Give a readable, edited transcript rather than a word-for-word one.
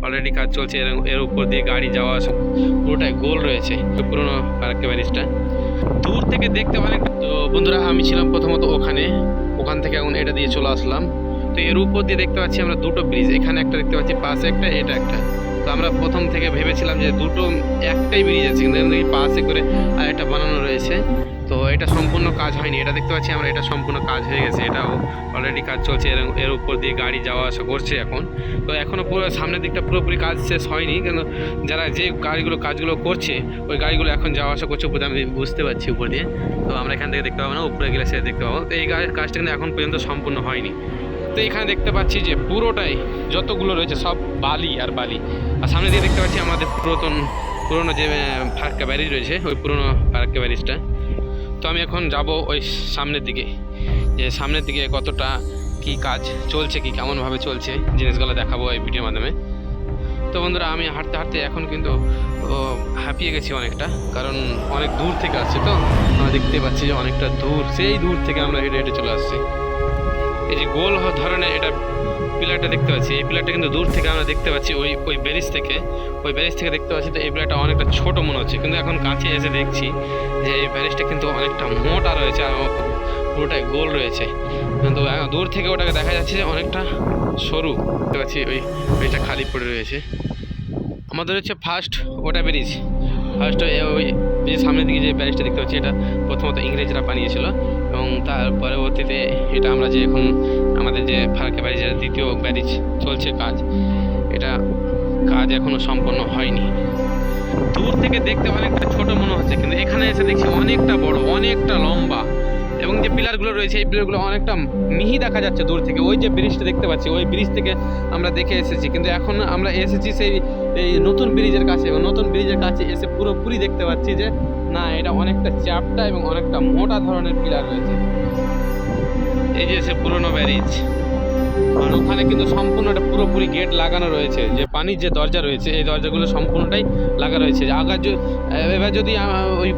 Already কাজ চলছে। এর উপর দিয়ে গাড়ি যাওয়া আসা পুরোটাই গোল রয়েছে পুরোনো ফারাক্কা ব্যারিজটা। দূর থেকে দেখতে অনেক। তো বন্ধুরা, আমি ছিলাম প্রথমত ওখান থেকে এখন এটা দিয়ে চলে আসলাম। তো এর উপর দিয়ে দেখতে পাচ্ছি আমরা দুটো ব্রিজ, এখানে একটা দেখতে পাচ্ছি, পাশে একটা, এটা একটা। তো আমরা প্রথম থেকে ভেবেছিলাম যে একটাই ব্রিজ আছে, কিন্তু পাশে করে আর একটা বানানো রয়েছে। তো এটা সম্পূর্ণ কাজ হয়নি, এটা দেখতে পাচ্ছি আমরা, এটা সম্পূর্ণ কাজ হয়ে গেছে, এটাও অলরেডি কাজ চলছে। এর উপর দিয়ে গাড়ি যাওয়া আসা করছে এখন। তো এখনও পুরো সামনের দিকটা পুরোপুরি কাজ শেষ হয়নি, কিন্তু যারা যে কাজগুলো করছে ওই গাড়িগুলো এখন যাওয়া আসা করছে উপর দিয়ে, আমি বুঝতে পারছি উপর দিয়ে। তো আমরা এখান থেকে দেখতে পাবো না, উপরে গেলে সে দেখতে পাবো। তো এই কাজটা কিন্তু এখন পর্যন্ত সম্পূর্ণ হয়নি। তো এখানে দেখতে পাচ্ছি যে পুরোটাই যতগুলো রয়েছে সব বালি আর বালি। আর সামনে দিয়ে দেখতে পাচ্ছি আমাদের পুরোনো যে ফারাক্কা ব্যারিজ রয়েছে, ওই পুরোনো ফারাক্কা ব্যারিজটা। তো আমি এখন যাব ওই সামনের দিকে, যে সামনের দিকে কতটা কি কাজ চলছে, কি কেমনভাবে চলছে, জিনিসগুলো দেখাবো এই ভিডিওর মাধ্যমে। তো বন্ধুরা, আমি হাঁটতে হাঁটতে এখন কিন্তু হাঁপিয়ে গেছি অনেকটা, কারণ অনেক দূর থেকে আসছে। তো আমরা দেখতে পাচ্ছি যে অনেকটা দূর, সেই দূর থেকে আমরা হেঁটে হেঁটে চলে আসছি। এই যে গোল ধরনের এটা পিলারটা দেখতে পাচ্ছি, এই পিলারটা কিন্তু দূর থেকে আমরা দেখতে পাচ্ছি, ওই ব্যারিজ থেকে দেখতে পাচ্ছি। তো এই পিলারটা অনেকটা ছোট মনে হচ্ছে, কিন্তু এখন কাছে এসে দেখছি যে এই ব্যারিজটা কিন্তু অনেকটা মোটা রয়েছে আর পুরোটাই গোল রয়েছে। কিন্তু দূর থেকে ওটাকে দেখা যাচ্ছে যে অনেকটা সরু দেখতে পাচ্ছি। ওইটা খালি পড়ে রয়েছে। আমাদের হচ্ছে ফার্স্ট ওটা ব্রিজ, ওই সামনের দিকে যে ব্যারিজটা দেখতে পাচ্ছি, এটা প্রথমত ইংরেজরা বানিয়েছিল, এবং তার পরবর্তীতে এটা আমরা যে এখন আমাদের যে ফারাক্কা ব্যারিজের দ্বিতীয় ব্যারিজ চলছে এটা কাজ এখনও সম্পন্ন হয়নি। দূর থেকে দেখতে অনেকটা ছোট মনে হচ্ছে, কিন্তু এখানে এসে দেখছি অনেকটা বড়, অনেকটা লম্বা, এবং যে পিলারগুলো রয়েছে এই পিলারগুলো অনেকটা মিহি দেখা যাচ্ছে দূর থেকে। ওই যে ব্রিজটা দেখতে পাচ্ছি, ওই ব্রিজ থেকে আমরা দেখে এসেছি, কিন্তু এখন আমরা এসেছি এই নতুন ব্রিজের কাছে, এবং নতুন ব্রিজের কাছে এসে পুরোপুরি দেখতে পাচ্ছি যে না, এটা অনেকটা চ্যাপ্টা এবং অনেকটা মোটা ধরনের পিলার রয়েছে। এই যে পুরোনো ব্যারিজ, আর ওখানে কিন্তু সম্পূর্ণ একটা পুরোপুরি গেট লাগানো রয়েছে, যে পানির যে দরজা রয়েছে এই দরজাগুলো সম্পূর্ণটাই লাগা রয়েছে। এবার যদি ওই